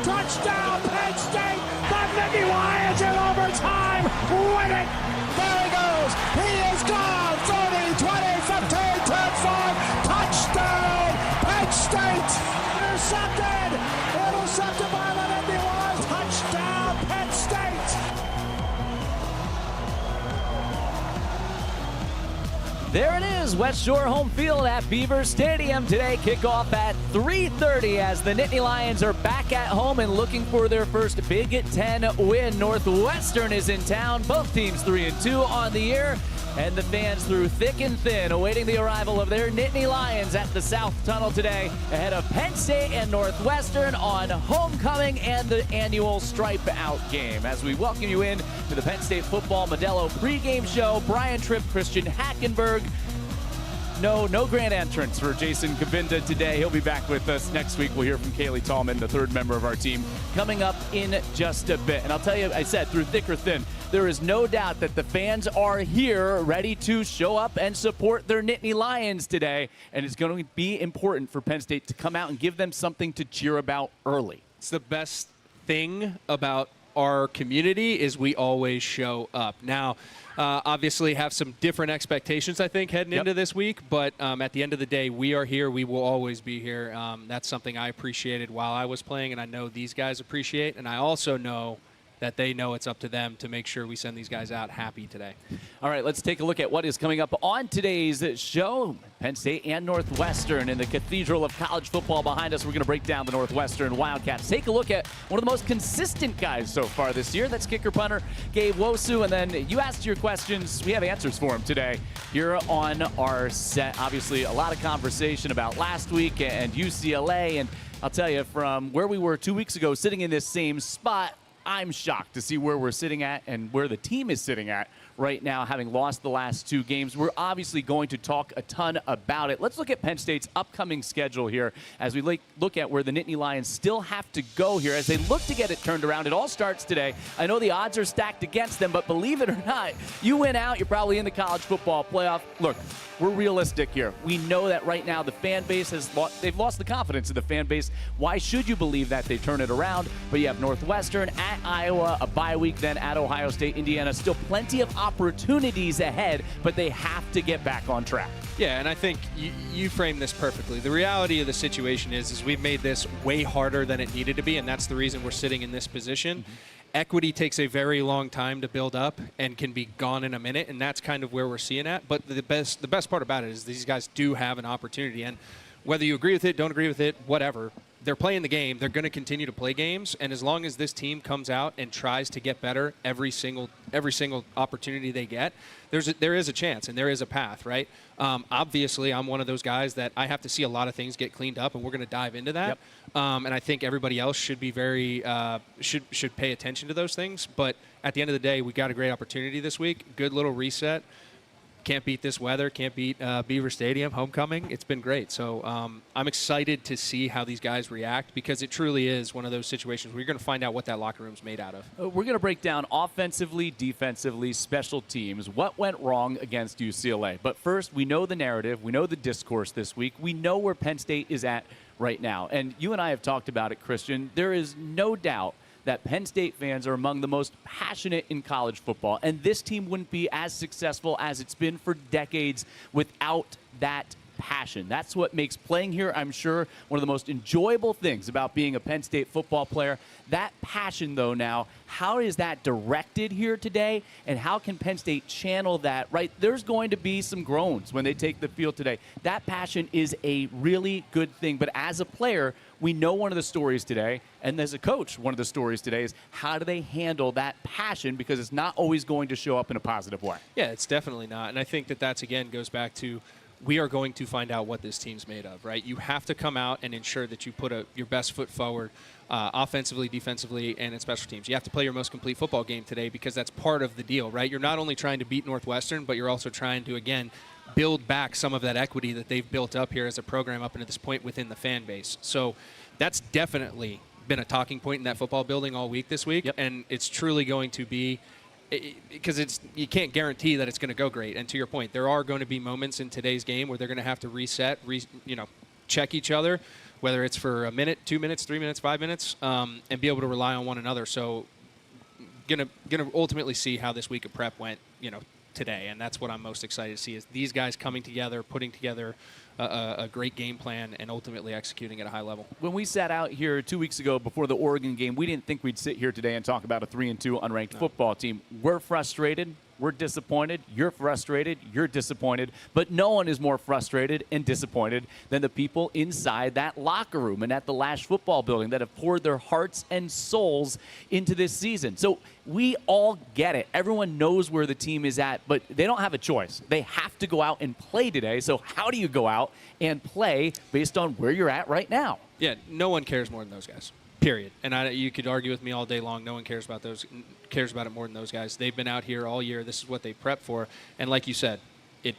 Touchdown, Penn State. The Nittany Lions in overtime win it. There he goes. He is gone. 30, 20, 15, 10, 5. Touchdown, Penn State. Intercepted. Intercepted by the Nittany Lions. Touchdown, Penn State. There it is, West Shore home field at Beaver Stadium today. Kickoff at 3:30 as the Nittany Lions are back at home and looking for their first Big Ten win. Northwestern is in town, both teams 3-2 on the year, and the fans through thick and thin awaiting the arrival of their Nittany Lions at the South Tunnel today ahead of Penn State and Northwestern on homecoming and the annual Stripe Out game. As we welcome you in to the Penn State Football Modelo pregame show, Brian Tripp, Christian Hackenberg. No grand entrance for Jason Kabinda today. He'll be back with us next week. We'll hear from Kaylee Tallman, the third member of our team, coming up in just a bit. And I'll tell you, I said, through thick or thin, there is no doubt that the fans are here ready to show up and support their Nittany Lions today. And it's going to be important for Penn State to come out and give them something to cheer about early. It's the best thing about our community is we always show up. Now, obviously have some different expectations, I think, heading into this week. But at the end of the day, we are here. We will always be here. That's something I appreciated while I was playing, and I know these guys appreciate. And I also know that they know it's up to them to make sure we send these guys out happy today. All right, let's take a look at what is coming up on today's show. Penn State and Northwestern in the Cathedral of College Football behind us. We're going to break down the Northwestern Wildcats. Take a look at one of the most consistent guys so far this year. That's kicker punter Gabe Wosu. And then you asked your questions. We have answers for him today here on our set. Obviously, a lot of conversation about last week and UCLA. And I'll tell you, from where we were 2 weeks ago, sitting in this same spot, I'm shocked to see where we're sitting at and where the team is sitting at right now, having lost the last two games. We're obviously going to talk a ton about it. Let's look at Penn State's upcoming schedule here as we look at where the Nittany Lions still have to go here as they look to get it turned around. It all starts today. I know the odds are stacked against them, but believe it or not, you win out, you're probably in the college football playoff. Look, we're realistic here. We know that right now the fan base they've lost the confidence of the fan base. Why should you believe that they turn it around? But you have Northwestern at Iowa, a bye week, then at Ohio State, Indiana. Still plenty of opportunities ahead, but they have to get back on track. Yeah, and I think you framed this perfectly. The reality of the situation is we've made this way harder than it needed to be, and that's the reason we're sitting in this position. Mm-hmm. Equity takes a very long time to build up and can be gone in a minute, and that's kind of where we're seeing at. But the best part about it is these guys do have an opportunity, and whether you agree with it, don't agree with it, whatever, they're playing the game. They're going to continue to play games, and as long as this team comes out and tries to get better every single opportunity they get, there is a chance and there is a path, right? Obviously, I'm one of those guys that I have to see a lot of things get cleaned up, and we're going to dive into that. Yep. And I think everybody else should be should pay attention to those things. But at the end of the day, we got a great opportunity this week. Good little reset. Can't beat this weather. Can't beat Beaver Stadium, homecoming. It's been great. So I'm excited to see how these guys react because it truly is one of those situations where you're going to find out what that locker room's made out of. We're going to break down offensively, defensively, special teams, what went wrong against UCLA. But first, we know the narrative. We know the discourse this week. We know where Penn State is at right now. And you and I have talked about it, Christian. There is no doubt that Penn State fans are among the most passionate in college football, and this team wouldn't be as successful as it's been for decades without that passion. That's what makes playing here, I'm sure, one of the most enjoyable things about being a Penn State football player. That passion, though, now, how is that directed here today, and how can Penn State channel that, right? There's going to be some groans when they take the field today. That passion is a really good thing, but as a player, we know one of the stories today, and as a coach, one of the stories today is how do they handle that passion, because it's not always going to show up in a positive way. Yeah, it's definitely not, and I think that's, again, goes back to we are going to find out what this team's made of, right? You have to come out and ensure that you put your best foot forward offensively, defensively, and in special teams. You have to play your most complete football game today because that's part of the deal, right? You're not only trying to beat Northwestern, but you're also trying to, again, build back some of that equity that they've built up here as a program up into this point within the fan base. So that's definitely been a talking point in that football building all week this week, and it's truly going to be because you can't guarantee that it's going to go great. And to your point, there are going to be moments in today's game where they're going to have to reset, check each other. whether it's for a minute, 2 minutes, 3 minutes, 5 minutes, and be able to rely on one another. So gonna ultimately see how this week of prep went, today, and that's what I'm most excited to see is these guys coming together, putting together a great game plan, and ultimately executing at a high level. When we sat out here 2 weeks ago before the Oregon game, we didn't think we'd sit here today and talk about a 3-2 unranked football team. We're frustrated. We're disappointed. You're frustrated. You're disappointed. But no one is more frustrated and disappointed than the people inside that locker room and at the Lash football building that have poured their hearts and souls into this season. So we all get it. Everyone knows where the team is at, but they don't have a choice. They have to go out and play today. So how do you go out and play based on where you're at right now? Yeah, no one cares more than those guys. Period. And you could argue with me all day long. No one cares about it more than those guys. They've been out here all year. This is what they prep for. And like you said, it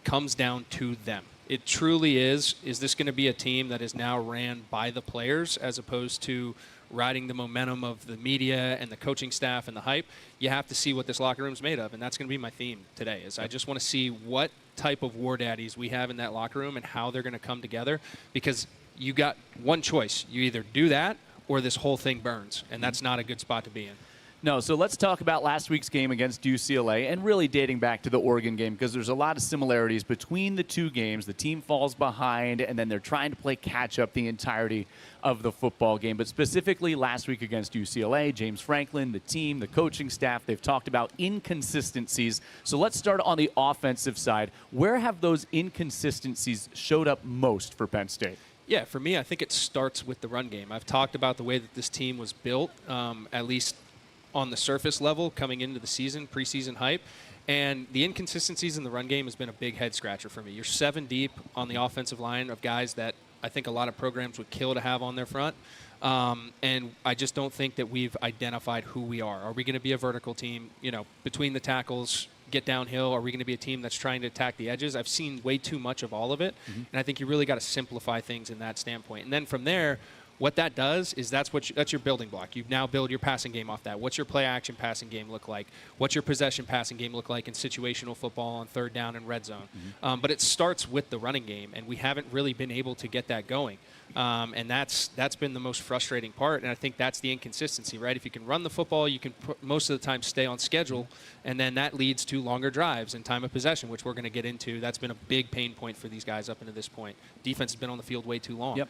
comes down to them. It truly is. Is this going to be a team that is now ran by the players as opposed to riding the momentum of the media and the coaching staff and the hype? You have to see what this locker room's made of, and that's going to be my theme today. Is I just want to see what type of war daddies we have in that locker room and how they're going to come together, because you got one choice. You either do that or this whole thing burns, and that's not a good spot to be in. No, so let's talk about last week's game against UCLA and really dating back to the Oregon game, because there's a lot of similarities between the two games. The team falls behind, and then they're trying to play catch-up the entirety of the football game. But specifically last week against UCLA, James Franklin, the team, the coaching staff, they've talked about inconsistencies. So let's start on the offensive side. Where have those inconsistencies showed up most for Penn State? Yeah, for me, I think it starts with the run game. I've talked about the way that this team was built, at least on the surface level, coming into the season, preseason hype. And the inconsistencies in the run game has been a big head scratcher for me. You're 7 deep on the offensive line of guys that I think a lot of programs would kill to have on their front. And I just don't think that we've identified who we are. Are we going to be a vertical team, between the tackles, get downhill? Are we going to be a team that's trying to attack the edges? I've seen way too much of all of it, and I think you really got to simplify things in that standpoint. And then from there, what that does is that's your building block. You now build your passing game off that. What's your play action passing game look like? What's your possession passing game look like in situational football on third down and red zone? But it starts with the running game, and we haven't really been able to get that going. And that's been the most frustrating part, and I think that's the inconsistency, right? If you can run the football, you can most of the time stay on schedule, and then that leads to longer drives and time of possession, which we're going to get into. That's been a big pain point for these guys up into this point. Defense has been on the field way too long. Yep.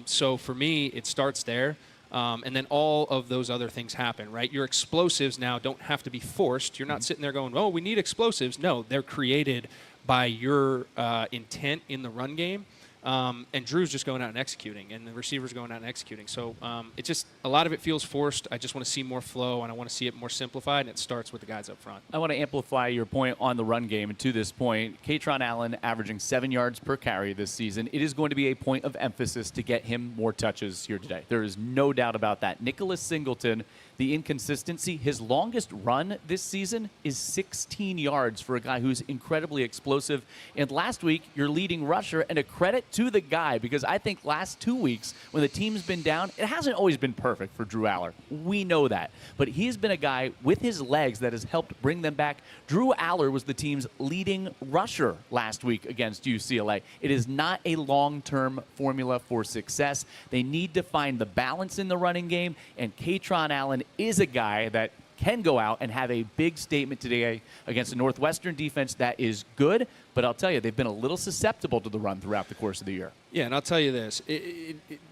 So for me, it starts there. And then all of those other things happen, right? Your explosives now don't have to be forced. You're not sitting there going, oh, we need explosives. No, they're created by your intent in the run game. And Drew's just going out and executing, and the receivers going out and executing. So it's just a lot of it feels forced. I just want to see more flow, and I want to see it more simplified, and it starts with the guys up front. I want to amplify your point on the run game. And to this point, Katron Allen averaging 7 yards per carry this season. It is going to be a point of emphasis to get him more touches here today. There is no doubt about that. Nicholas Singleton, the inconsistency, his longest run this season is 16 yards for a guy who's incredibly explosive. And last week, your leading rusher, and a credit to the guy, because I think last 2 weeks when the team's been down, it hasn't always been perfect for Drew Aller. We know that. But he's been a guy with his legs that has helped bring them back. Drew Aller was the team's leading rusher last week against UCLA. It is not a long-term formula for success. They need to find the balance in the running game, and Katron Allen is a guy that can go out and have a big statement today against a Northwestern defense that is good, but I'll tell you, they've been a little susceptible to the run throughout the course of the year. Yeah, and I'll tell you this.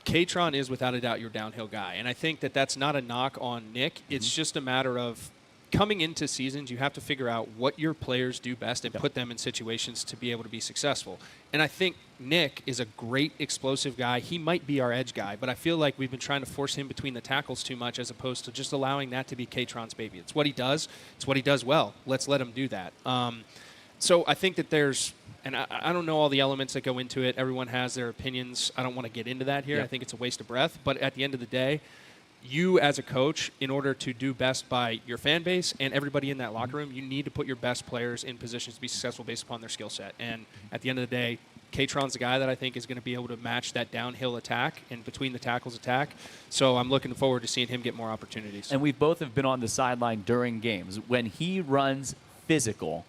Katron is without a doubt your downhill guy, and I think that that's not a knock on Nick. It's just a matter of coming into seasons, you have to figure out what your players do best and put them in situations to be able to be successful. And I think Nick is a great explosive guy. He might be our edge guy, but I feel like we've been trying to force him between the tackles too much as opposed to just allowing that to be Katron's baby. It's what he does. It's what he does well. Let's let him do that. So I think that there's, and I don't know all the elements that go into it. Everyone has their opinions. I don't want to get into that here. Yeah. I think it's a waste of breath. But at the end of the day, you as a coach, in order to do best by your fan base and everybody in that locker room, you need to put your best players in positions to be successful based upon their skill set. And at the end of the day, Katron's the guy that I think is going to be able to match that downhill attack and between the tackles attack. So I'm looking forward to seeing him get more opportunities. And we both have been on the sideline during games. When he runs physical,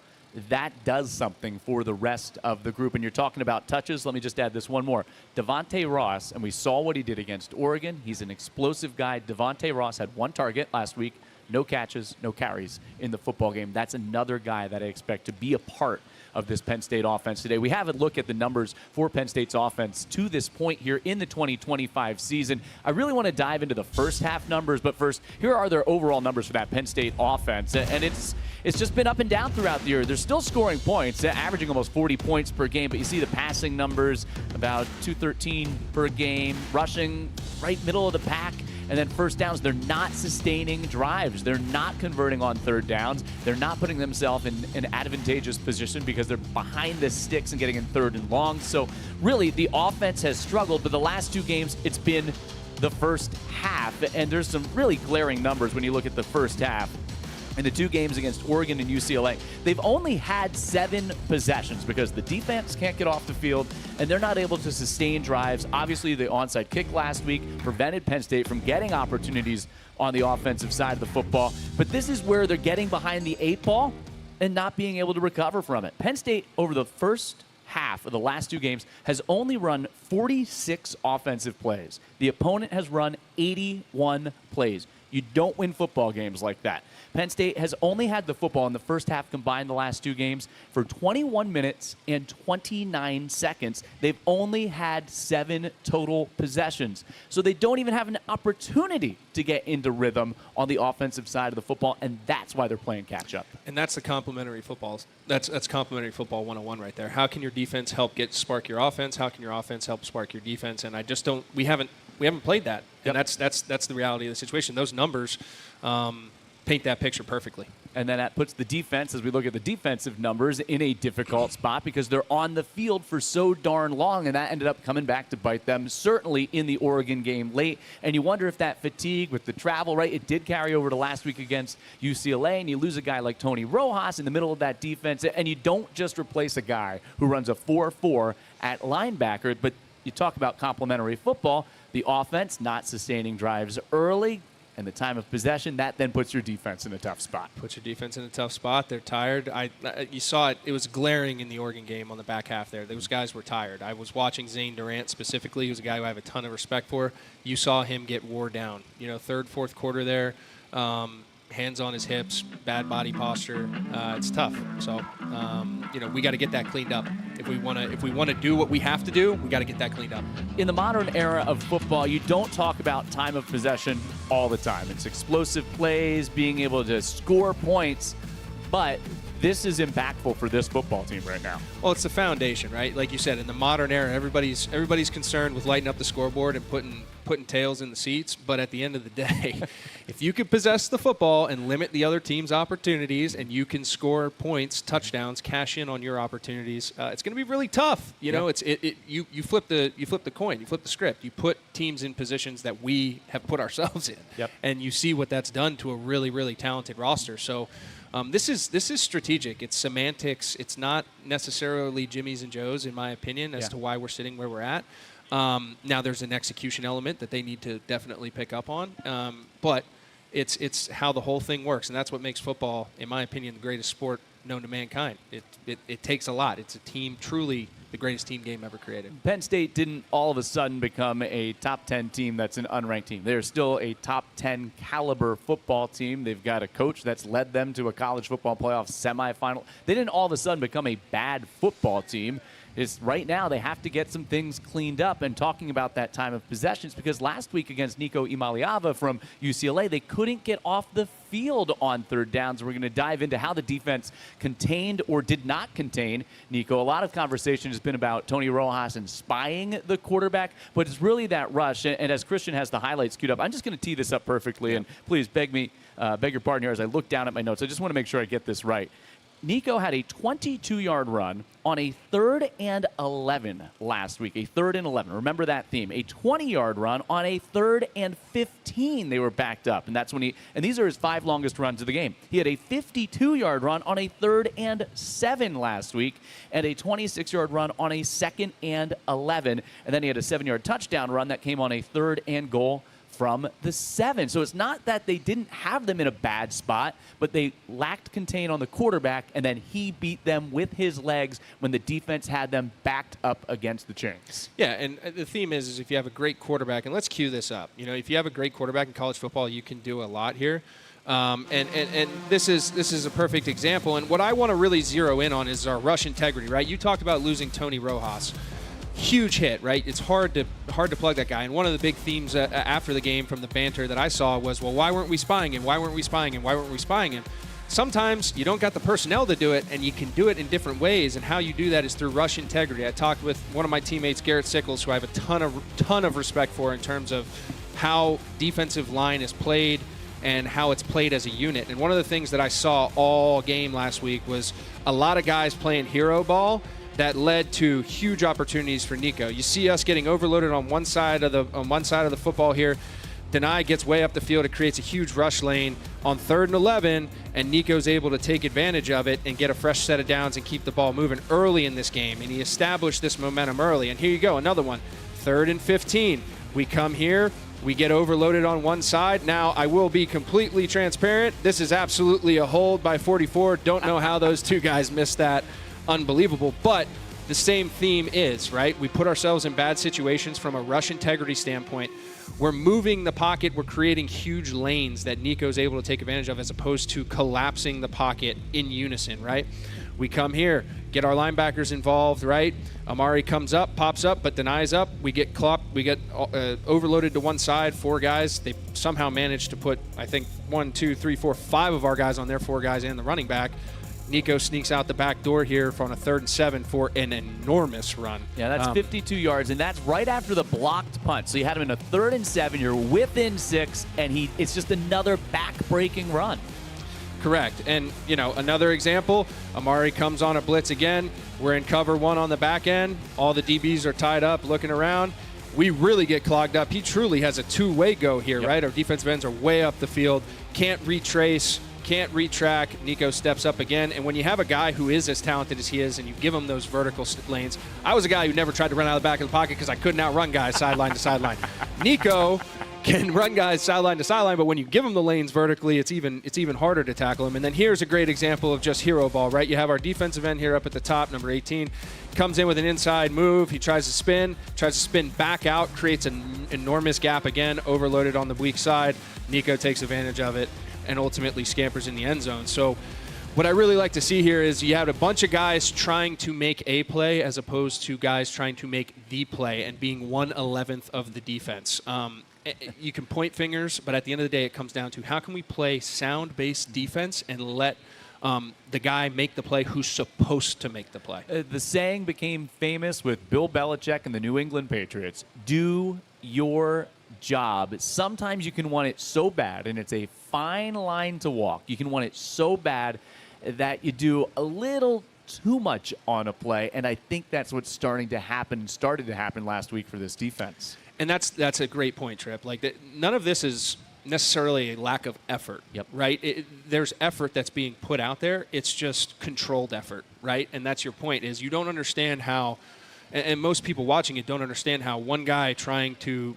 that does something for the rest of the group. And you're talking about touches. Let me just add this one more. Devontae Ross, and we saw what he did against Oregon. He's an explosive guy. Devontae Ross had 1 target last week, no catches, no carries in the football game. That's another guy that I expect to be a part of this Penn State offense today. We haven't looked at the numbers for Penn State's offense to this point here in the 2025 season. I really want to dive into the first half numbers, but first, here are their overall numbers for that Penn State offense. And it's just been up and down throughout the year. They're still scoring points, averaging almost 40 points per game, but you see the passing numbers, about 213 per game, rushing right middle of the pack. And then first downs, they're not sustaining drives. They're not converting on third downs. They're not putting themselves in an advantageous position because they're behind the sticks and getting in third and long. So really, the offense has struggled, but the last 2 games, it's been the first half. And there's some really glaring numbers when you look at the first half. In the 2 games against Oregon and UCLA, they've only had 7 possessions because the defense can't get off the field and they're not able to sustain drives. Obviously, the onside kick last week prevented Penn State from getting opportunities on the offensive side of the football. But this is where they're getting behind the 8 ball and not being able to recover from it. Penn State, over the first half of the last 2 games, has only run 46 offensive plays. The opponent has run 81 plays. You don't win football games like that. Penn State has only had the football in the first half combined the last 2 games for 21 minutes and 29 seconds. They've only had 7 total possessions. So they don't even have an opportunity to get into rhythm on the offensive side of the football, and that's why they're playing catch-up. And that's the complementary football. That's complementary football 101 right there. How can your defense help spark your offense? How can your offense help spark your defense? And I just don't – we haven't played that. And that's the reality of the situation. Those numbers paint that picture perfectly. And then that puts the defense, as we look at the defensive numbers, in a difficult spot because they're on the field for so darn long, and that ended up coming back to bite them, certainly in the Oregon game late. And you wonder if that fatigue with the travel, right, it did carry over to last week against UCLA, and you lose a guy like Tony Rojas in the middle of that defense, and you don't just replace a guy who runs a 4-4 at linebacker, but you talk about complementary football, the offense not sustaining drives early, and the time of possession, that then puts your defense in a tough spot. Puts your defense in a tough spot. They're tired. You saw it. It was glaring in the Oregon game on the back half there. Those guys were tired. I was watching Zane Durant specifically, who's a guy who I have a ton of respect for. You saw him get wore down. Third, fourth quarter there, hands on his hips, bad body posture. It's tough. So, we got to get that cleaned up. If we want to do what we have to do, we got to get that cleaned up. In the modern era of football, you don't talk about time of possession all the time. It's explosive plays, being able to score points, but this is impactful for this football team right now. Well, it's the foundation, right? Like you said, in the modern era, everybody's concerned with lighting up the scoreboard and putting tails in the seats. But at the end of the day, if you can possess the football and limit the other team's opportunities, and you can score points, touchdowns, cash in on your opportunities, it's going to be really tough. You flip the coin, you flip the script, you put teams in positions that we have put ourselves in, and you see what that's done to a really, really talented roster. So. This is strategic. It's semantics. It's not necessarily Jimmy's and Joe's, in my opinion, as to why we're sitting where we're at. Now, there's an execution element that they need to definitely pick up on, but it's how the whole thing works, and that's what makes football, in my opinion, the greatest sport known to mankind. It takes a lot. It's a team, truly the greatest team game ever created. Penn State didn't all of a sudden become a top 10 team that's an unranked team. They're still a top 10 caliber football team. They've got a coach that's led them to a college football playoff semifinal. They didn't all of a sudden become a bad football team. Right now they have to get some things cleaned up, and talking about that time of possessions, because last week against Nico Imaliava from UCLA, they couldn't get off the field on third downs. We're going to dive into how the defense contained or did not contain Nico. A lot of conversation has been about Tony Rojas and spying the quarterback, but it's really that rush. And as Christian has the highlights queued up, I'm just going to tee this up perfectly, and please beg your pardon here as I look down at my notes. I just want to make sure I get this right. Nico had a 22-yard run on a 3rd and 11 last week, a 3rd and 11. Remember that theme. A 20-yard run on a 3rd and 15. They were backed up, and that's when and these are his 5 longest runs of the game. He had a 52-yard run on a 3rd and 7 last week, and a 26-yard run on a 2nd and 11. And then he had a 7-yard touchdown run that came on a 3rd and goal from the 7. So it's not that they didn't have them in a bad spot, but they lacked contain on the quarterback, and then he beat them with his legs when the defense had them backed up against the chains. Yeah, and the theme is if you have a great quarterback, and let's cue this up. If you have a great quarterback in college football, you can do a lot here. And this is a perfect example. And what I want to really zero in on is our rush integrity, right? You talked about losing Tony Rojas. Huge hit, right? It's hard to plug that guy. And one of the big themes after the game from the banter that I saw was, well, why weren't we spying him? Why weren't we spying him? Why weren't we spying him? Sometimes you don't got the personnel to do it, and you can do it in different ways. And how you do that is through rush integrity. I talked with one of my teammates, Garrett Sickles, who I have a ton of respect for in terms of how defensive line is played and how it's played as a unit. And one of the things that I saw all game last week was a lot of guys playing hero ball that led to huge opportunities for Nico. You see us getting overloaded on one side of the football here. Deny gets way up the field. It creates a huge rush lane on 3rd and 11, and Nico's able to take advantage of it and get a fresh set of downs and keep the ball moving early in this game. And he established this momentum early. And here you go, another one. 3rd and 15. We come here. We get overloaded on one side. Now, I will be completely transparent. This is absolutely a hold by 44. Don't know how those two guys missed that. Unbelievable. But the same theme is, right? We put ourselves in bad situations from a rush integrity standpoint. We're moving the pocket. We're creating huge lanes that Nico's able to take advantage of as opposed to collapsing the pocket in unison, right? We come here, get our linebackers involved, right? Amari comes up, pops up, but denies up. We get clocked. We get overloaded to one side, 4 guys. They somehow managed to put, I think, 1, 2, 3, 4, 5 of our guys on their 4 guys and the running back. Nico sneaks out the back door here on a 3rd and 7 for an enormous run. Yeah, that's 52 yards, and that's right after the blocked punt. So you had him in a 3rd and 7. You're within 6, and it's just another back-breaking run. Correct. And, another example, Amari comes on a blitz again. We're in cover 1 on the back end. All the DBs are tied up looking around. We really get clogged up. He truly has a two-way go here, right? Our defensive ends are way up the field. Can't retrace, can't retrack. Nico steps up again. And when you have a guy who is as talented as he is and you give him those vertical lanes, I was a guy who never tried to run out of the back of the pocket because I couldn't outrun guys sideline to sideline. Nico can run guys sideline to sideline, but when you give him the lanes vertically, it's even harder to tackle him. And then here's a great example of just hero ball, right? You have our defensive end here up at the top, number 18, comes in with an inside move. He tries to spin back out, creates an enormous gap again, overloaded on the weak side. Nico takes advantage of it and ultimately scampers in the end zone. So what I really like to see here is you have a bunch of guys trying to make a play as opposed to guys trying to make the play and being 1/11th of the defense. You can point fingers, but at the end of the day, it comes down to how can we play sound-based defense and let the guy make the play who's supposed to make the play. The saying became famous with Bill Belichick and the New England Patriots. Do your job. Sometimes you can want it so bad, and it's a fine line to walk. You can want it so bad that you do a little too much on a play, and I think that's what's started to happen last week for this defense. And that's a great point, Tripp. Like none of this is necessarily a lack of effort, right? There's effort that's being put out there. It's just controlled effort, right? And that's your point is you don't understand how, and most people watching it don't understand how one guy trying to,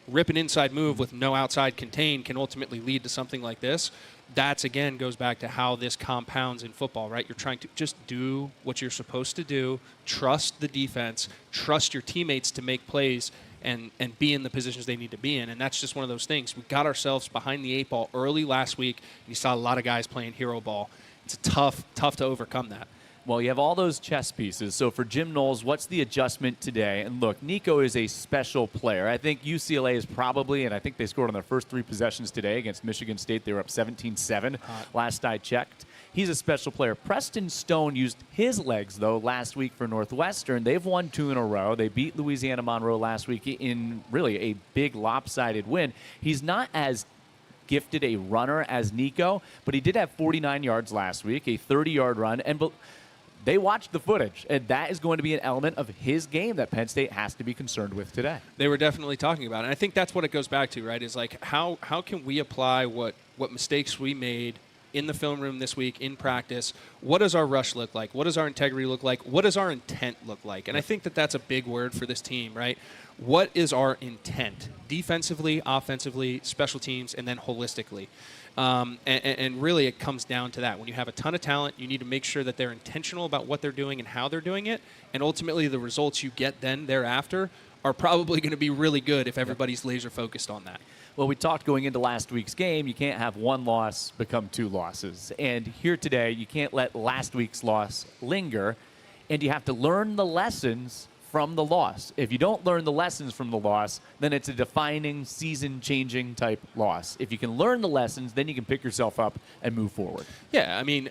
rip an inside move with no outside contain can ultimately lead to something like this. That's, again, goes back to how this compounds in football, right? You're trying to just do what you're supposed to do, trust the defense, trust your teammates to make plays, and be in the positions they need to be in. And that's just one of those things. We got ourselves behind the 8 ball early last week, and you saw a lot of guys playing hero ball. It's tough to overcome that. Well, you have all those chess pieces. So for Jim Knowles, what's the adjustment today? And look, Nico is a special player. I think UCLA is probably, and I think they scored on their first 3 possessions today against Michigan State. They were up 17-7 last I checked. He's a special player. Preston Stone used his legs, though, last week for Northwestern. They've won 2 in a row. They beat Louisiana Monroe last week in really a big lopsided win. He's not as gifted a runner as Nico, but he did have 49 yards last week, a 30-yard run, and they watched the footage, and that is going to be an element of his game that Penn State has to be concerned with today. They were definitely talking about it. And I think that's what it goes back to, right, is like how can we apply what mistakes we made in the film room this week, in practice, what does our rush look like? What does our integrity look like? What does our intent look like? And I think that that's a big word for this team, right? What is our intent? Defensively, offensively, special teams, and then holistically. And really it comes down to that. When you have a ton of talent, you need to make sure that they're intentional about what they're doing and how they're doing it. And ultimately the results you get then thereafter are probably going to be really good if everybody's laser focused on that. Well, we talked going into last week's game, you can't have one loss become two losses. And here today, you can't let last week's loss linger, and you have to learn the lessons from the loss. If you don't learn the lessons from the loss, then it's a defining, season-changing type loss. If you can learn the lessons, then you can pick yourself up and move forward. Yeah, I mean,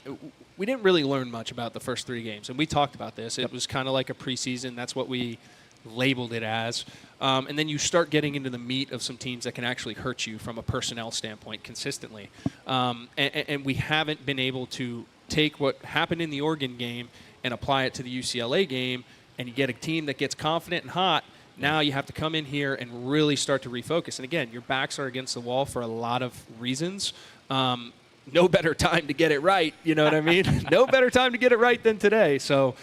we didn't really learn much about the first 3 games, and we talked about this. It was kind of like a preseason. That's what we labeled it as. And then you start getting into the meat of some teams that can actually hurt you from a personnel standpoint consistently. And we haven't been able to take what happened in the Oregon game and apply it to the UCLA game, and you get a team that gets confident and hot. Now you have to come in here and really start to refocus. And again, your backs are against the wall for a lot of reasons. No better time to get it right, you know what I mean? No better time to get it right than today. So,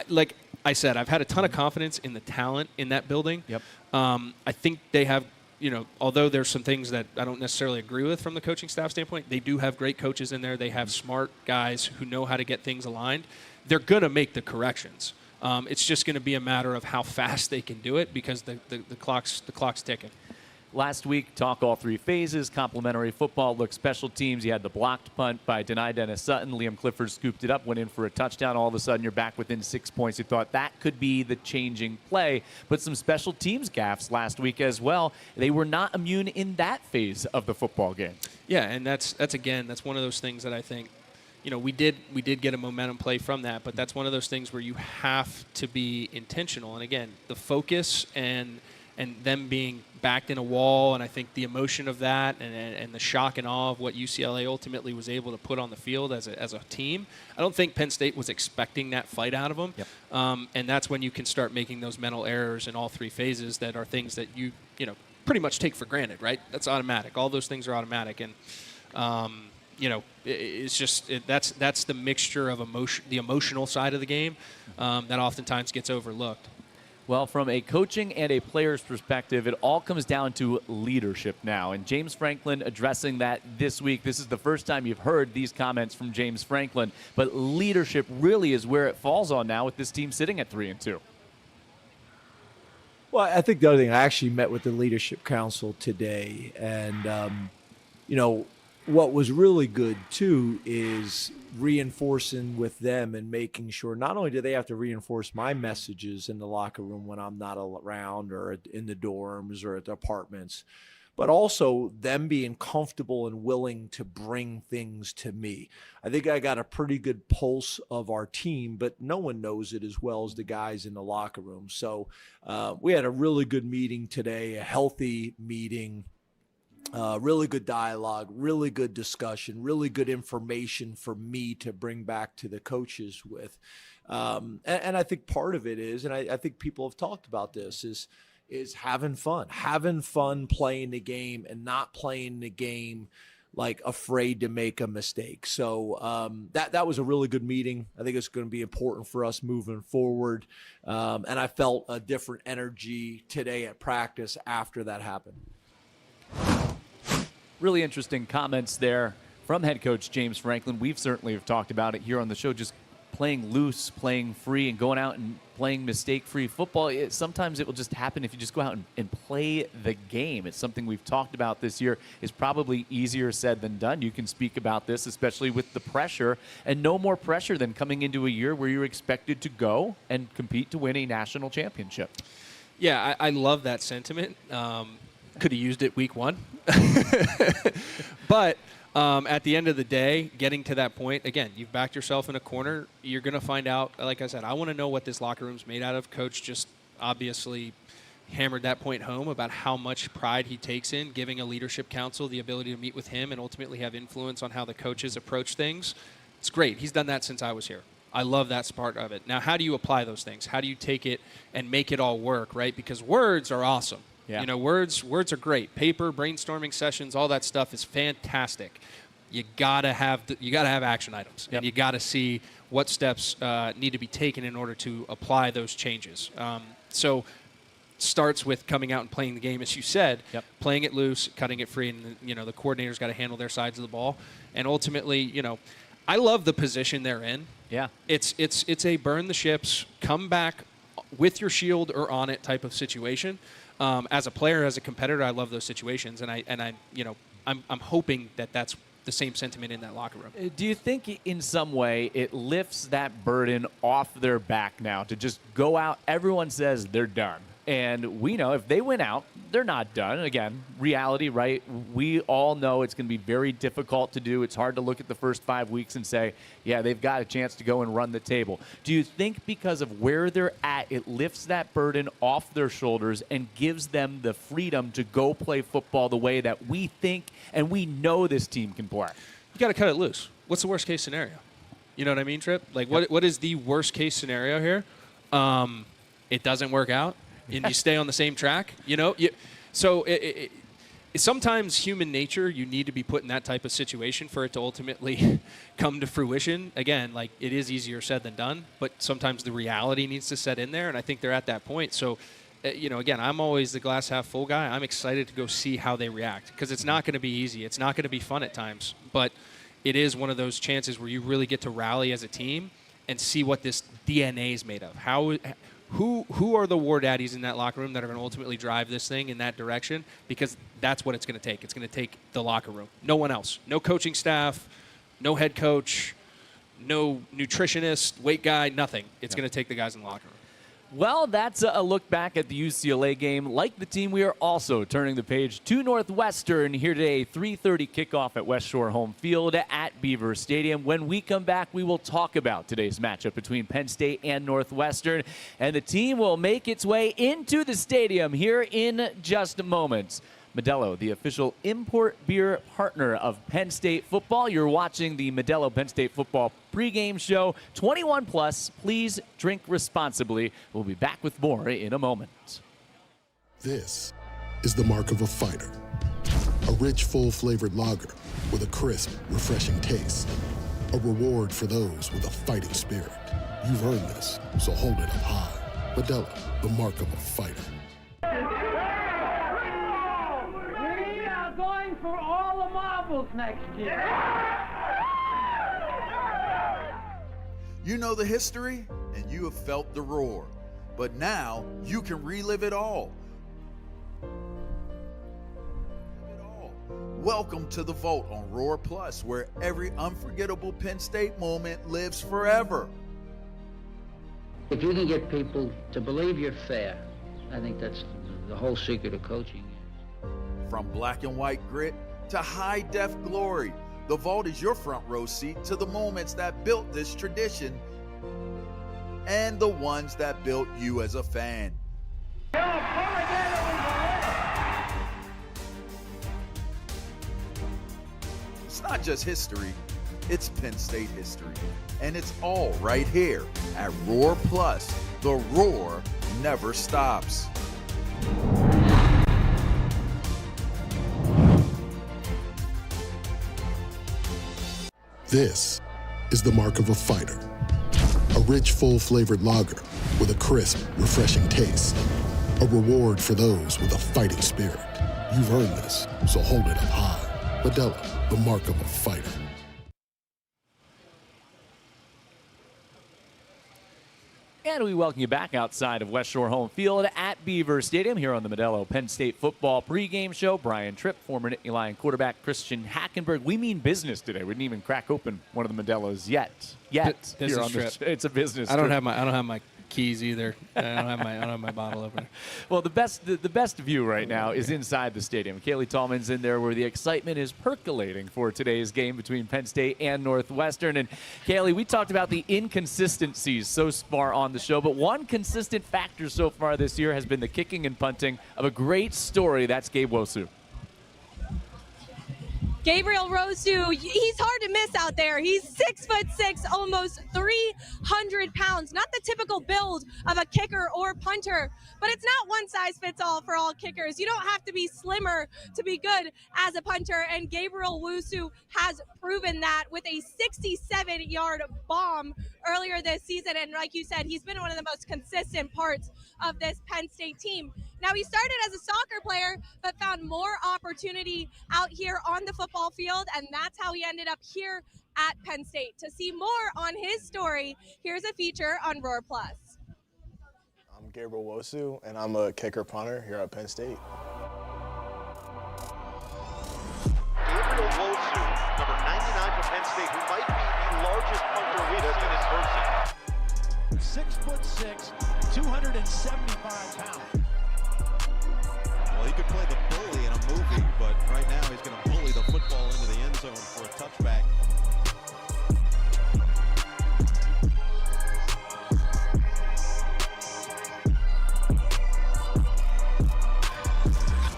like I said, I've had a ton of confidence in the talent in that building. Yep. I think they have, although there's some things that I don't necessarily agree with from the coaching staff standpoint, they do have great coaches in there. They have smart guys who know how to get things aligned. They're going to make the corrections. It's just going to be a matter of how fast they can do it because the clock's ticking. Last week, talk all 3 phases, complimentary football, look special teams. You had the blocked punt by Denai Dennis Sutton. Liam Clifford scooped it up, went in for a touchdown. All of a sudden, you're back within 6 points. You thought that could be the changing play. But some special teams gaffes last week as well. They were not immune in that phase of the football game. Yeah, and that's one of those things that I think, we did get a momentum play from that, but that's one of those things where you have to be intentional. And again, the focus and them being backed in a wall, and I think the emotion of that and the shock and awe of what UCLA ultimately was able to put on the field as a team. I don't think Penn State was expecting that fight out of them. Yep. And that's when you can start making those mental errors in all 3 phases that are things that you pretty much take for granted, right? That's automatic. All those things are automatic. And, it's just that's the mixture of emotion, the emotional side of the game that oftentimes gets overlooked. Well, from a coaching and a player's perspective, it all comes down to leadership now. And James Franklin addressing that this week. This is the first time you've heard these comments from James Franklin. But leadership really is where it falls on now with this team sitting at 3-2. Well, I think the other thing, I actually met with the Leadership Council today. And, what was really good, too, is reinforcing with them and making sure not only do they have to reinforce my messages in the locker room when I'm not around or in the dorms or at the apartments, but also them being comfortable and willing to bring things to me. I think I got a pretty good pulse of our team, but no one knows it as well as the guys in the locker room. So we had a really good meeting today, a healthy meeting. Really good dialogue, really good discussion, really good information for me to bring back to the coaches with. And I think part of it is, and I think people have talked about this, is having fun playing the game and not playing the game like afraid to make a mistake. So that was a really good meeting. I think it's going to be important for us moving forward. And I felt a different energy today at practice after that happened. Really interesting comments there from head coach James Franklin. We've certainly have talked about it here on the show, just playing loose, playing free, and going out and playing mistake-free football. Sometimes it will just happen if you just go out and play the game. It's something we've talked about this year. It's probably easier said than done. You can speak about this, especially with the pressure, and no more pressure than coming into a year where you're expected to go and compete to win a national championship. Yeah, I love that sentiment. Could have used it week 1. But at the end of the day, getting to that point, again, you've backed yourself in a corner. You're going to find out, like I said, I want to know what this locker room's made out of. Coach just obviously hammered that point home about how much pride he takes in giving a leadership council the ability to meet with him and ultimately have influence on how the coaches approach things. It's great. He's done that since I was here. I love that part of it. Now, how do you apply those things? How do you take it and make it all work, right? Because words are awesome. Yeah. Words are great. Paper, brainstorming sessions, all that stuff is fantastic. you gotta have action items, and you gotta see what steps need to be taken in order to apply those changes. So starts with coming out and playing the game, as you said, playing it loose, cutting it free, and the coordinator's got to handle their sides of the ball. And ultimately, I love the position they're in. Yeah, it's a burn the ships, come back with your shield or on it type of situation. As a player, as a competitor, I love those situations, and I'm hoping that that's the same sentiment in that locker room. Do you think in some way it lifts that burden off their back now to just go out? Everyone says they're done. And we know if they win out, they're not done. Again, reality, right? We all know it's going to be very difficult to do. It's hard to look at the first 5 weeks and say, yeah, they've got a chance to go and run the table. Do you think because of where they're at, it lifts that burden off their shoulders and gives them the freedom to go play football the way that we think and we know this team can play? You got to cut it loose. What's the worst case scenario? You know what I mean, Tripp? Like, what is the worst case scenario here? It doesn't work out. And you stay on the same track, So sometimes human nature, you need to be put in that type of situation for it to ultimately come to fruition. Again, like it is easier said than done, but sometimes the reality needs to set in there, and I think they're at that point. So, again, I'm always the glass half full guy. I'm excited to go see how they react because it's not going to be easy. It's not going to be fun at times, but it is one of those chances where you really get to rally as a team and see what this DNA is made of. Who are the war daddies in that locker room that are going to ultimately drive this thing in that direction? Because that's what it's going to take. It's going to take the locker room. No one else. No coaching staff, no head coach, no nutritionist, weight guy, nothing. It's going to take the guys in the locker room. Well, that's a look back at the UCLA game. Like the team, we are also turning the page to Northwestern here today. 3:30 kickoff at West Shore Home Field at Beaver Stadium. When we come back, we will talk about today's matchup between Penn State and Northwestern. And the team will make its way into the stadium here in just moments. Modelo, the official import beer partner of Penn State football. You're watching the Modelo Penn State football pregame show. 21 plus, please drink responsibly. We'll be back with more in a moment. This is the mark of a fighter. A rich, full-flavored lager with a crisp, refreshing taste. A reward for those with a fighting spirit. You've earned this, so hold it up high. Modelo, the mark of a fighter. Going for all the marbles next year. You know the history, and you have felt the roar. But now, you can relive it all. Welcome to the Vault on Roar Plus, where every unforgettable Penn State moment lives forever. If you can get people to believe you're fair, I think that's the whole secret of coaching. From black and white grit to high-def glory, the Vault is your front row seat to the moments that built this tradition and the ones that built you as a fan. It's not just history, it's Penn State history. And it's all right here at Roar Plus. The roar never stops. This is the mark of a fighter. A rich, full-flavored lager with a crisp, refreshing taste. A reward for those with a fighting spirit. You've earned this, so hold it up high. Modelo, the mark of a fighter. And we welcome you back outside of West Shore Home Field at Beaver Stadium here on the Modelo Penn State football pregame show. Brian Tripp, former Nittany Lion quarterback Christian Hackenberg. We mean business today. We didn't even crack open one of the Modelos yet. Business trip. It's a business. I don't trip. have my keys either. I don't have my bottle opener. Well, the best view right now is inside the stadium. Kaylee Tallman's in there where the excitement is percolating for today's game between Penn State and Northwestern. And Kaylee, we talked about the inconsistencies so far on the show, but one consistent factor so far this year has been the kicking and punting of a great story. That's Gabe Wosu. Gabriel Rosu, he's hard to miss out there. He's 6'6", almost 300 pounds. Not the typical build of a kicker or punter, but it's not one size fits all for all kickers. You don't have to be slimmer to be good as a punter, and Gabriel Rosu has proven that with a 67-yard bomb earlier this season. And like you said, he's been one of the most consistent parts of this Penn State team. Now, he started as a soccer player, but found more opportunity out here on the football field, and that's how he ended up here at Penn State. To see more on his story, here's a feature on Roar Plus. I'm Gabriel Wosu, and I'm a kicker punter here at Penn State. Gabriel Wosu, number 99 for Penn State, who might be the largest punter we've seen in person. 6'6", 275 pounds. Well, he could play the bully in a movie, but right now he's going to bully the football into the end zone for a touchback.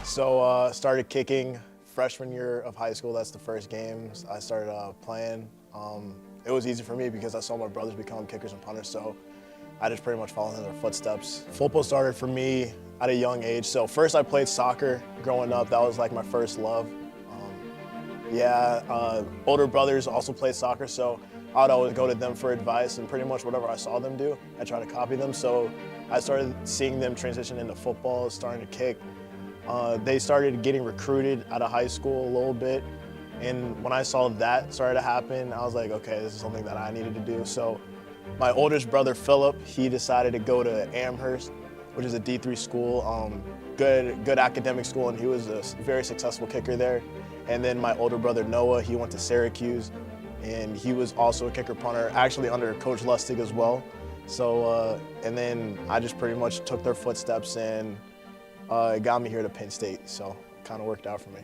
So started kicking freshman year of high school. That's the first games I started playing. It was easy for me because I saw my brothers become kickers and punters, so I just pretty much followed in their footsteps. Football started for me at a young age. So first I played soccer growing up. That was like my first love. Older brothers also played soccer, so I would always go to them for advice, and pretty much whatever I saw them do, I try to copy them. So I started seeing them transition into football, starting to kick. They started getting recruited out of high school a little bit, and when I saw that started to happen, I was like, okay, this is something that I needed to do. So my oldest brother, Philip, he decided to go to Amherst, which is a D3 school, good academic school, and he was a very successful kicker there. And then my older brother, Noah, he went to Syracuse, and he was also a kicker punter, actually under Coach Lustig as well. So, and then I just pretty much took their footsteps, and it got me here to Penn State, so it kind of worked out for me.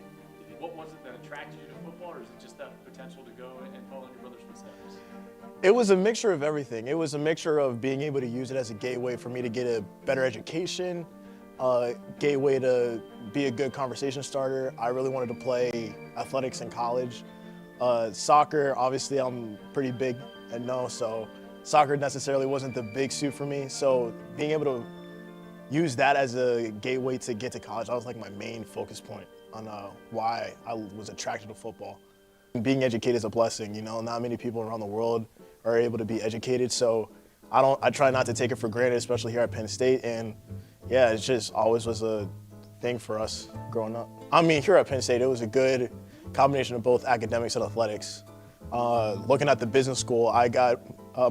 What was it that attracted you to football, or is it just that potential to go and follow in your brother's footsteps? It was a mixture of everything. It was a mixture of being able to use it as a gateway for me to get a better education, gateway to be a good conversation starter. I really wanted to play athletics in college. Soccer, obviously I'm pretty big and so soccer necessarily wasn't the big suit for me. So being able to use that as a gateway to get to college, that was like my main focus point on why I was attracted to football. Being educated is a blessing, not many people around the world are able to be educated, so I try not to take it for granted, especially here at Penn State, and yeah, it just always was a thing for us growing up. I mean, here at Penn State, it was a good combination of both academics and athletics. Looking at the business school, I got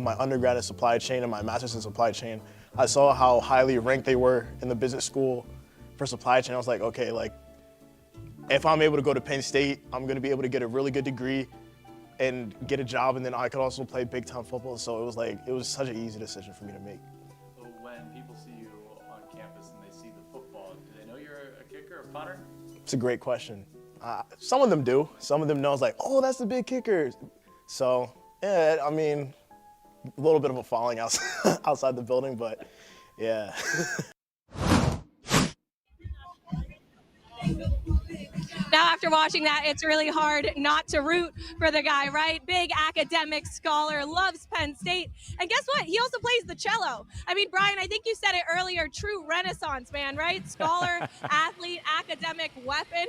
my undergrad in supply chain and my master's in supply chain. I saw how highly ranked they were in the business school for supply chain. I was like, okay, if I'm able to go to Penn State, I'm gonna be able to get a really good degree and get a job, and then I could also play big time football. So it was such an easy decision for me to make. So when people see you on campus and they see the football, do they know you're a kicker or punter? It's a great question. Some of them do. Some of them know, it's like, oh, that's the big kicker. So yeah, I mean, a little bit of a following outside the building, but yeah. Now, after watching that, it's really hard not to root for the guy, right? Big academic scholar, loves Penn State. And guess what? He also plays the cello. I mean, Brian, I think you said it earlier, true Renaissance man, right? Scholar, athlete, academic weapon,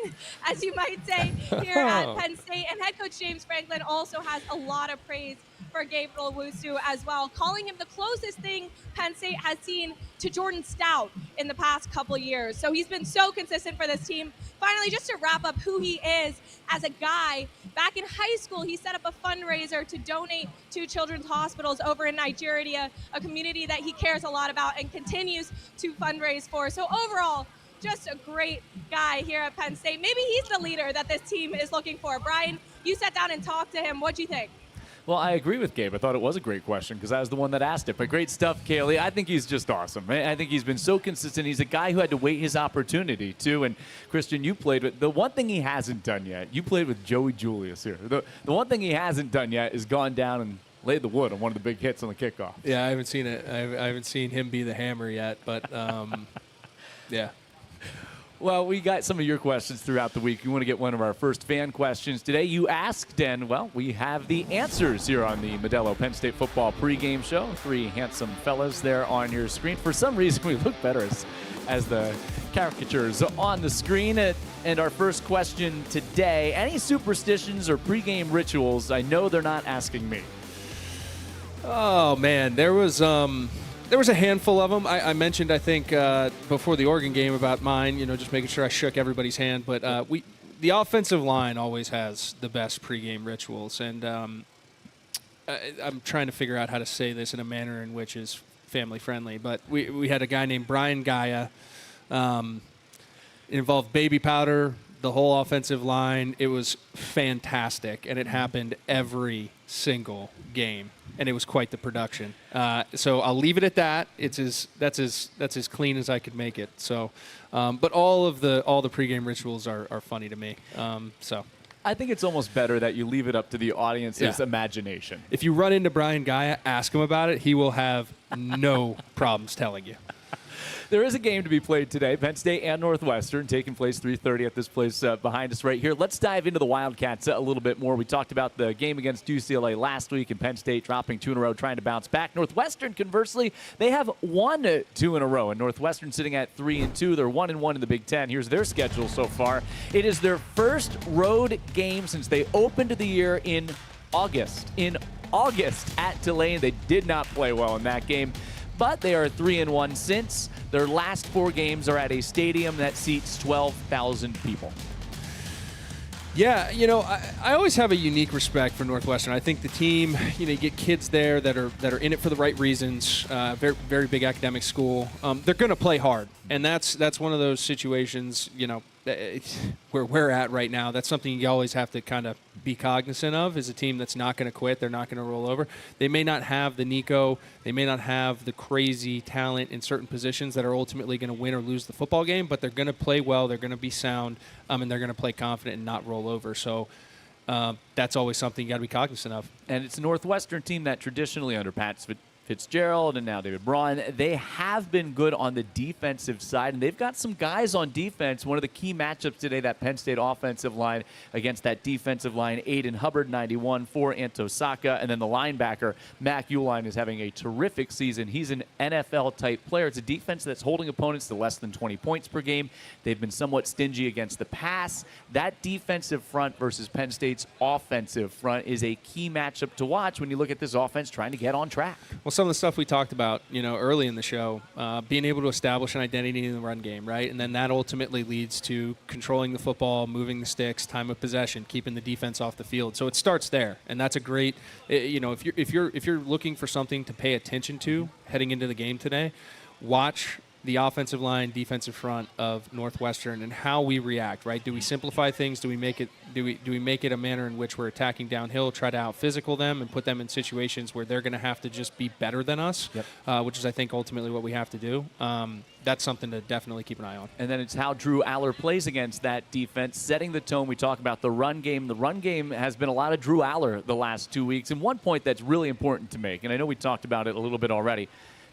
as you might say, here at Penn State. And head coach James Franklin also has a lot of praise for Gabriel Wosu as well, calling him the closest thing Penn State has seen to Jordan Stout in the past couple years. So he's been so consistent for this team. Finally, just to wrap up who he is as a guy, back in high school, he set up a fundraiser to donate to children's hospitals over in Nigeria, a community that he cares a lot about and continues to fundraise for. So overall, just a great guy here at Penn State. Maybe he's the leader that this team is looking for. Brian, you sat down and talked to him. What'd you think? Well, I agree with Gabe. I thought it was a great question because I was the one that asked it. But great stuff, Kaylee. I think he's just awesome. I think he's been so consistent. He's a guy who had to wait his opportunity, too. And, Christian, you played with – the one thing he hasn't done yet, you played with Joey Julius here. The one thing he hasn't done yet is gone down and laid the wood on one of the big hits on the kickoff. Yeah, I haven't seen it. I haven't seen him be the hammer yet. But, yeah. Well, we got some of your questions throughout the week. You want to get one of our first fan questions today. You asked, and, well, we have the answers here on the Modelo Penn State football pregame show. 3 handsome fellas there on your screen. For some reason, we look better as the caricatures on the screen. And our first question today, any superstitions or pregame rituals? I know they're not asking me. Oh, man, there was a handful of them. I mentioned, I think, before the Oregon game about mine, just making sure I shook everybody's hand. But the offensive line always has the best pregame rituals. And I'm trying to figure out how to say this in a manner in which is family-friendly. But we had a guy named Brian Gaia. It involved baby powder, the whole offensive line. It was fantastic, and it happened every single game. And it was quite the production. So I'll leave it at that. That's as clean as I could make it. So, but all the pregame rituals are funny to me. So I think it's almost better that you leave it up to the audience's imagination. If you run into Brian Gaia, ask him about it. He will have no problems telling you. There is a game to be played today, Penn State and Northwestern, taking place 3:30 at this place behind us right here. Let's dive into the Wildcats a little bit more. We talked about the game against UCLA last week, and Penn State dropping 2 in a row, trying to bounce back. Northwestern, conversely, they have won 2 in a row, and Northwestern sitting at 3-2. They're 1-1 in the Big Ten. Here's their schedule so far. It is their first road game since they opened the year in August. In August at Tulane, they did not play well in that game. But they are 3-1 since. Their last 4 games are at a stadium that seats 12,000 people. Yeah, I always have a unique respect for Northwestern. I think the team, you get kids there that are in it for the right reasons. Very, very big academic school. They're going to play hard, and that's one of those situations, where we're at right now. That's something you always have to kind of be cognizant of. Is a team that's not going to quit. They're not going to roll over. They may not have the Nico. They may not have the crazy talent in certain positions that are ultimately going to win or lose the football game, but they're going to play well. They're going to be sound, and they're going to play confident and not roll over. So that's always something you got to be cognizant of. And it's a Northwestern team that traditionally under Pat Fitzgerald and now David Braun, they have been good on the defensive side, and they've got some guys on defense. One of the key matchups today, that Penn State offensive line against that defensive line, Aiden Hubbard, 91, for Antosaka, and then the linebacker, Mac Uline, is having a terrific season. He's an NFL-type player. It's a defense that's holding opponents to less than 20 points per game. They've been somewhat stingy against the pass. That defensive front versus Penn State's offensive front is a key matchup to watch when you look at this offense trying to get on track. Well, some of the stuff we talked about, early in the show, being able to establish an identity in the run game, right? And then that ultimately leads to controlling the football, moving the sticks, time of possession, keeping the defense off the field. So it starts there, and that's a great, if you're looking for something to pay attention to heading into the game today, watch the offensive line, defensive front of Northwestern and how we react, right? Do we simplify things? Do we make it a manner in which we're attacking downhill, try to out-physical them and put them in situations where they're going to have to just be better than us, which is, I think, ultimately what we have to do. That's something to definitely keep an eye on. And then it's how Drew Aller plays against that defense, setting the tone. We talk about the run game. The run game has been a lot of Drew Aller the last 2 weeks. And one point that's really important to make, and I know we talked about it a little bit already,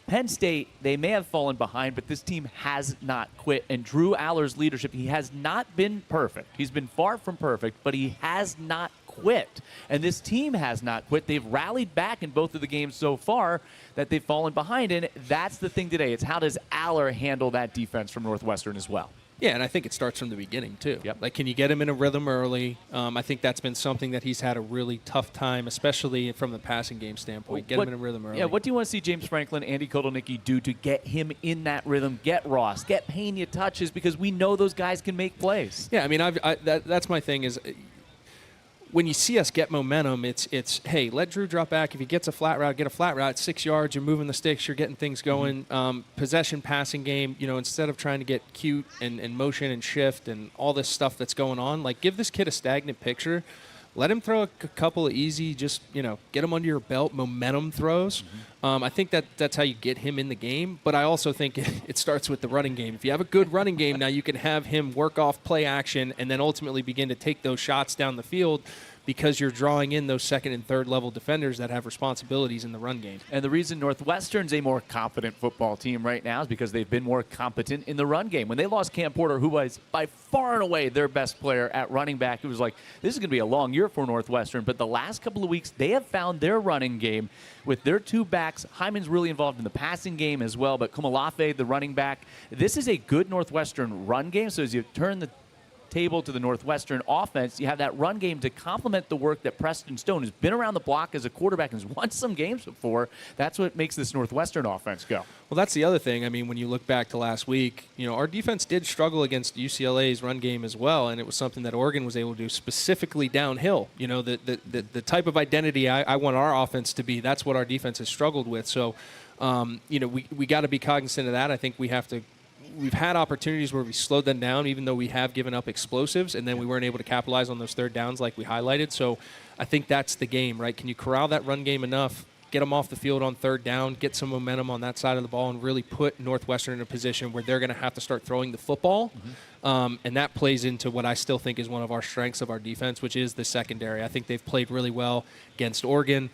Penn State, they may have fallen behind, but this team has not quit. And Drew Aller's leadership, he has not been perfect. He's been far from perfect, but he has not quit. And this team has not quit. They've rallied back in both of the games so far that they've fallen behind. And that's the thing today. It's how does Aller handle that defense from Northwestern as well? Yeah, and I think it starts from the beginning, too. Yep. Like, can you get him in a rhythm early? I think that's been something that he's had a really tough time, especially from the passing game standpoint. Get him in a rhythm early. Yeah, what do you want to see James Franklin, Andy Kotelnicki do to get him in that rhythm, get Ross, get Pena touches, because we know those guys can make plays. Yeah, I mean, that's my thing is when you see us get momentum, it's hey, let Drew drop back. If he gets a flat route, get a flat route. 6 yards, you're moving the sticks, you're getting things going. Possession, passing game, instead of trying to get cute and motion and shift and all this stuff that's going on, like give this kid a stagnant picture. Let him throw a couple of easy, just, get him under your belt, momentum throws. I think that's how you get him in the game. But I also think it starts with the running game. If you have a good running game, now you can have him work off play action and then ultimately begin to take those shots down the field because you're drawing in those second and third level defenders that have responsibilities in the run game. And the reason Northwestern's a more confident football team right now is because they've been more competent in the run game. When they lost Cam Porter, who was by far and away their best player at running back, it was like, this is going to be a long year for Northwestern. But the last couple of weeks, they have found their running game with their two backs. Hyman's really involved in the passing game as well, but Kumalafe, the running back, this is a good Northwestern run game. So as you turn the table to the Northwestern offense, you have that run game to complement the work that Preston Stone has been around the block as a quarterback and has won some games before. That's what makes this Northwestern offense go. Well, that's the other thing. I mean, when you look back to last week, our defense did struggle against UCLA's run game as well, and it was something that Oregon was able to do specifically downhill. The type of identity I want our offense to be, that's what our defense has struggled with. So, we got to be cognizant of that. I think we've had opportunities where we slowed them down, even though we have given up explosives, and then we weren't able to capitalize on those third downs like we highlighted. So I think that's the game, right? Can you corral that run game enough, get them off the field on third down, get some momentum on that side of the ball, and really put Northwestern in a position where they're going to have to start throwing the football? And that plays into what I still think is one of our strengths of our defense, which is the secondary. I think they've played really well against Oregon.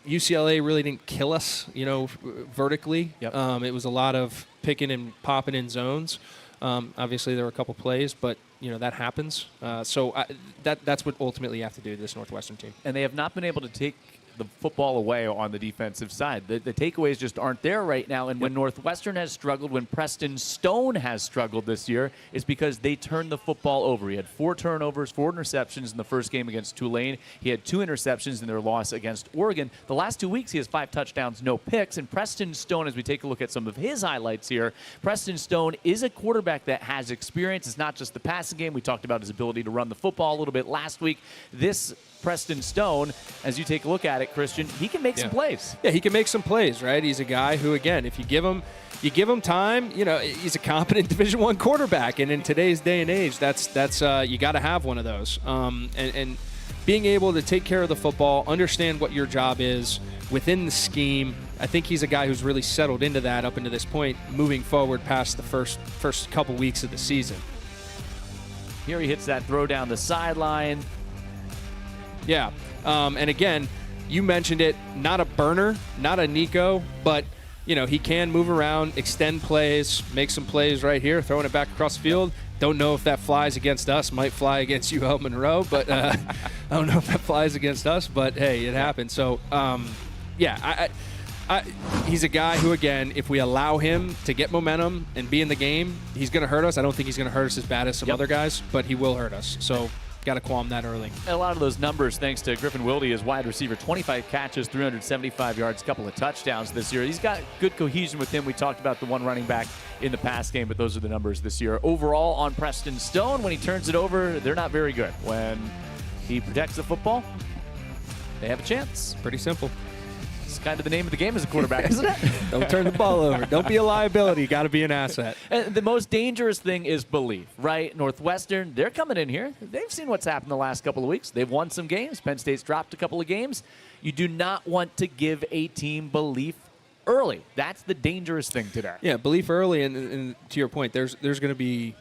UCLA really didn't kill us, vertically. Yep. It was a lot of picking and popping in zones. Obviously, there were a couple plays, but that happens. So that's what ultimately you have to do to this Northwestern team. And they have not been able to take the football away on the defensive side. The takeaways just aren't there right now. And when Northwestern has struggled, when Preston Stone has struggled this year, it's because they turned the football over. He had 4 turnovers, 4 interceptions in the first game against Tulane. He had 2 interceptions in their loss against Oregon. The last 2 weeks, he has 5 touchdowns, no picks. And Preston Stone, as we take a look at some of his highlights here, Preston Stone is a quarterback that has experience. It's not just the passing game. We talked about his ability to run the football a little bit last week. This Preston Stone, as you take a look at it, Christian, he can make some plays. Yeah, he can make some plays, right? He's a guy who, again, if you give him time, he's a competent Division I quarterback. And in today's day and age, that's you got to have one of those. And being able to take care of the football, understand what your job is within the scheme, I think he's a guy who's really settled into that up until this point, moving forward past the first couple weeks of the season. Here he hits that throw down the sideline. Yeah, and again, you mentioned it, not a burner, not a Nico, but, he can move around, extend plays, make some plays right here, throwing it back across the field. Don't know if that flies against us. Might fly against UL Monroe, but I don't know if that flies against us, but, hey, it happened. So, he's a guy who, again, if we allow him to get momentum and be in the game, he's going to hurt us. I don't think he's going to hurt us as bad as some other guys, but he will hurt us. So, got to qualm that early. And a lot of those numbers, thanks to Griffin Wilde, his wide receiver, 25 catches, 375 yards, a couple of touchdowns this year. He's got good cohesion with him. We talked about the one running back in the pass game, but those are the numbers this year. Overall on Preston Stone, when he turns it over, they're not very good. When he protects the football, they have a chance. Pretty simple. It's kind of the name of the game as a quarterback, isn't it? Don't turn the ball over. Don't be a liability. You got to be an asset. And the most dangerous thing is belief, right? Northwestern, they're coming in here. They've seen what's happened the last couple of weeks. They've won some games. Penn State's dropped a couple of games. You do not want to give a team belief early. That's the dangerous thing today. Yeah, belief early, and to your point, there's going to be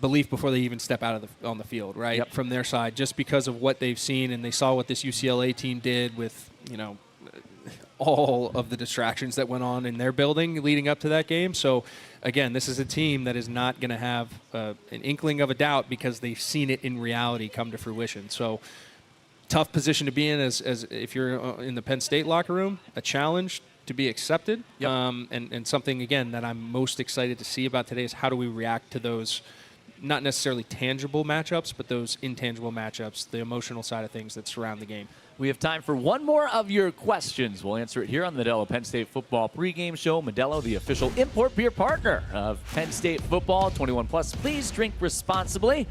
belief before they even step out of on the field, right? Yep. From their side, just because of what they've seen, and they saw what this UCLA team did with, all of the distractions that went on in their building leading up to that game. So, again, this is a team that is not going to have an inkling of a doubt because they've seen it in reality come to fruition. So, tough position to be in as if you're in the Penn State locker room, a challenge to be accepted. Yep. And something, again, that I'm most excited to see about today is how do we react to those not necessarily tangible matchups, but those intangible matchups, the emotional side of things that surround the game. We have time for one more of your questions. We'll answer it here on the Modelo Penn State Football Pregame Show. Modelo, the official import beer partner of Penn State Football. 21 plus. Please drink responsibly.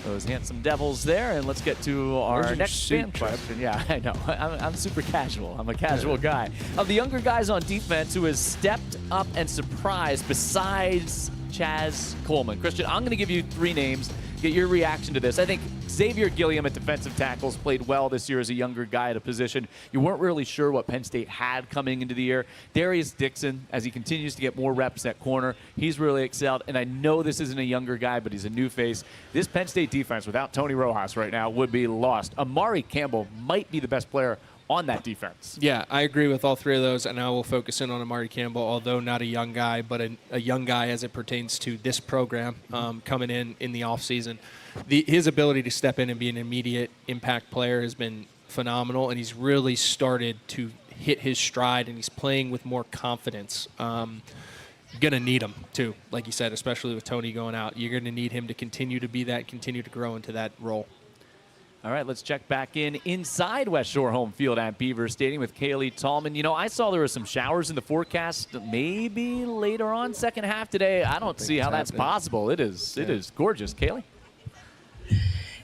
Those handsome devils there. And let's get to our next fan question. Yeah, I know. I'm super casual. I'm a casual guy. Of the younger guys on defense who has stepped up and surprised besides Chaz Coleman. Christian, I'm going to give you 3 names. get your reaction to this. I think Xavier Gilliam at defensive tackles played well this year as a younger guy at a position you weren't really sure what Penn State had coming into the year. Darius Dixon, as he continues to get more reps at corner, he's really excelled. And I know this isn't a younger guy, but he's a new face. This Penn State defense without Tony Rojas right now would be lost. Amari Campbell might be the best player on that defense. Yeah, I agree with all three of those, and I will focus in on Amari Campbell, although not a young guy, but a young guy as it pertains to this program coming in the offseason. His ability to step in and be an immediate impact player has been phenomenal, and he's really started to hit his stride, and he's playing with more confidence. Going to need him, too, like you said, especially with Tony going out. You're going to need him to continue to be that, continue to grow into that role. All right, let's check back inside West Shore home field at Beaver Stadium with Kaylee Tallman. You know, I saw there were some showers in the forecast maybe later on second half today. I don't see how that's possible. It is gorgeous. Kaylee?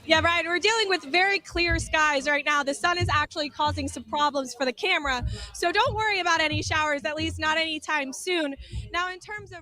Yeah, Brian, we're dealing with very clear skies right now. The sun is actually causing some problems for the camera, so don't worry about any showers, at least not anytime soon. Now, in terms of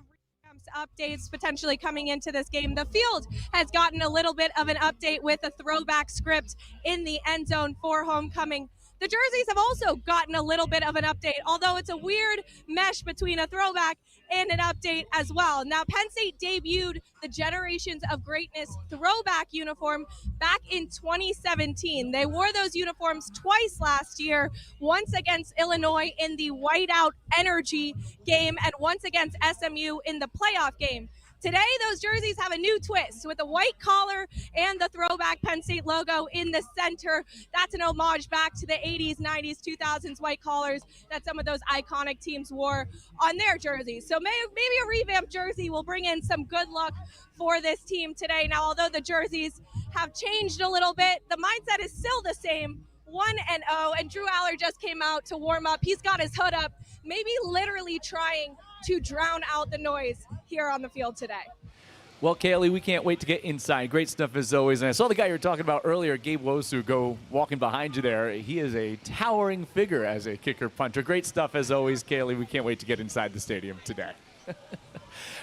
updates potentially coming into this game, the field has gotten a little bit of an update with a throwback script in the end zone for homecoming. The jerseys have also gotten a little bit of an update, although it's a weird mesh between a throwback and an update as well. Now, Penn State debuted the Generations of Greatness throwback uniform back in 2017. They wore those uniforms twice last year, once against Illinois in the Whiteout Energy game and once against SMU in the playoff game. Today, those jerseys have a new twist with a white collar and the throwback Penn State logo in the center. That's an homage back to the 80s, 90s, 2000s white collars that some of those iconic teams wore on their jerseys. So maybe a revamped jersey will bring in some good luck for this team today. Now, although the jerseys have changed a little bit, the mindset is still the same. 1-0, and Drew Aller just came out to warm up. He's got his hood up, maybe literally trying to drown out the noise here on the field today. Well, Kaylee, we can't wait to get inside. Great stuff as always. And I saw the guy you were talking about earlier, Gabe Wosu, go walking behind you there. He is a towering figure as a kicker punter. Great stuff as always, Kaylee. We can't wait to get inside the stadium today.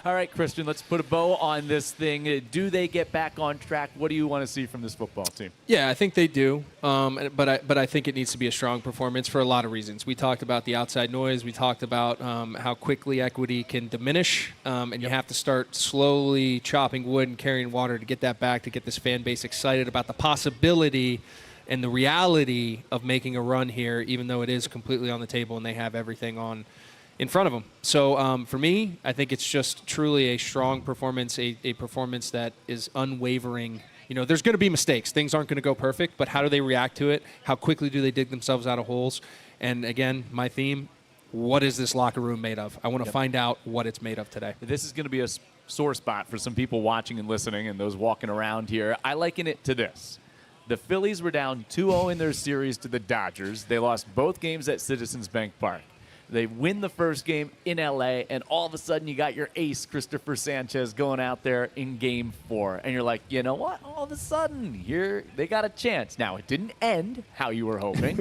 All right, Christian, let's put a bow on this thing. Do they get back on track? What do you want to see from this football team? Yeah, I think they do, but I think it needs to be a strong performance for a lot of reasons. We talked about the outside noise. We talked about how quickly equity can diminish, and you have to start slowly chopping wood and carrying water to get that back, to get this fan base excited about the possibility and the reality of making a run here, even though it is completely on the table and they have everything on in front of them. So for me, I think it's just truly a strong performance, a performance that is unwavering. You know, there's going to be mistakes. Things aren't going to go perfect, but how do they react to it? How quickly do they dig themselves out of holes? And again, my theme, what is this locker room made of? I want to find out what it's made of today. This is going to be a sore spot for some people watching and listening and those walking around here. I liken it to this. The Phillies were down 2-0 in their series to the Dodgers. They lost both games at Citizens Bank Park. They win the first game in L.A., and all of a sudden you got your ace, Christopher Sanchez, going out there in Game 4. And you're like, you know what? All of a sudden, here they got a chance. Now, it didn't end how you were hoping.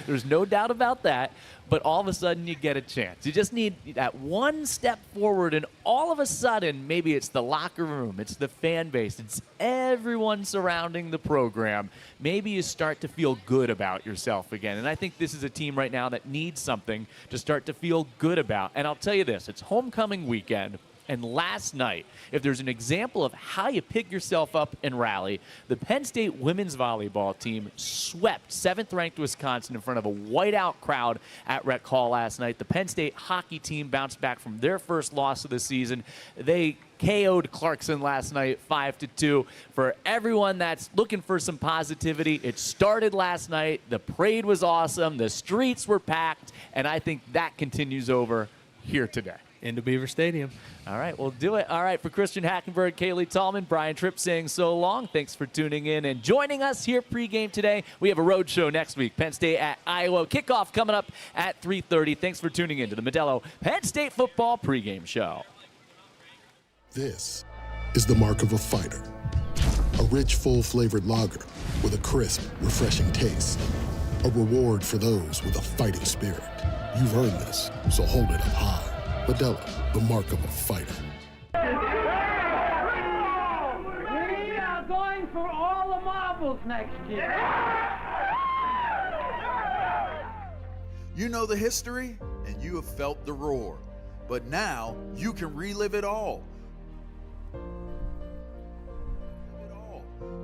There's no doubt about that. But all of a sudden, you get a chance. You just need that one step forward, and all of a sudden, maybe it's the locker room, it's the fan base, it's everyone surrounding the program. Maybe you start to feel good about yourself again. And I think this is a team right now that needs something to start to feel good about. And I'll tell you this, it's homecoming weekend. And last night, if there's an example of how you pick yourself up and rally, the Penn State women's volleyball team swept 7th-ranked Wisconsin in front of a whiteout crowd at Rec Hall last night. The Penn State hockey team bounced back from their first loss of the season. They KO'd Clarkson last night 5-2. For everyone that's looking for some positivity, it started last night. The parade was awesome. The streets were packed. And I think that continues over here today. Into Beaver Stadium. All right, we'll do it. All right, for Christian Hackenberg, Kaylee Tallman, Brian Tripp saying so long. Thanks for tuning in and joining us here pregame today. We have a road show next week. Penn State at Iowa. Kickoff coming up at 3:30. Thanks for tuning in to the Modelo Penn State Football pregame show. This is the mark of a fighter. A rich, full-flavored lager with a crisp, refreshing taste. A reward for those with a fighting spirit. You've earned this, so hold it up high. Modelo, the mark of a fighter. We are going all the marbles next year. You know the history, and you have felt the roar. But now, you can relive it all.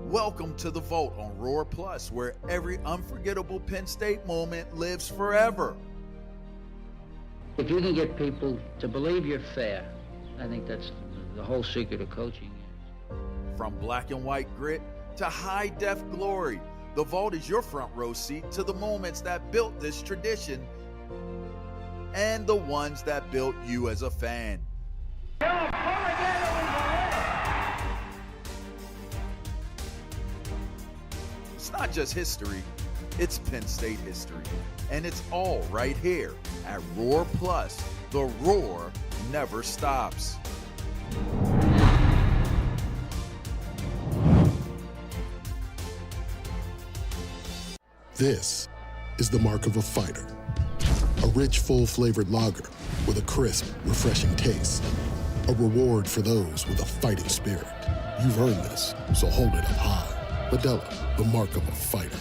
Welcome to the Vault on Roar Plus, where every unforgettable Penn State moment lives forever. If you can get people to believe you're fair, I think that's the whole secret of coaching. From black and white grit to high-def glory, the Vault is your front row seat to the moments that built this tradition and the ones that built you as a fan. It's not just history, it's Penn State history. And it's all right here at Roar Plus. The roar never stops. This is the mark of a fighter. A rich, full-flavored lager with a crisp, refreshing taste. A reward for those with a fighting spirit. You've earned this, so hold it up high. Modelo, the mark of a fighter.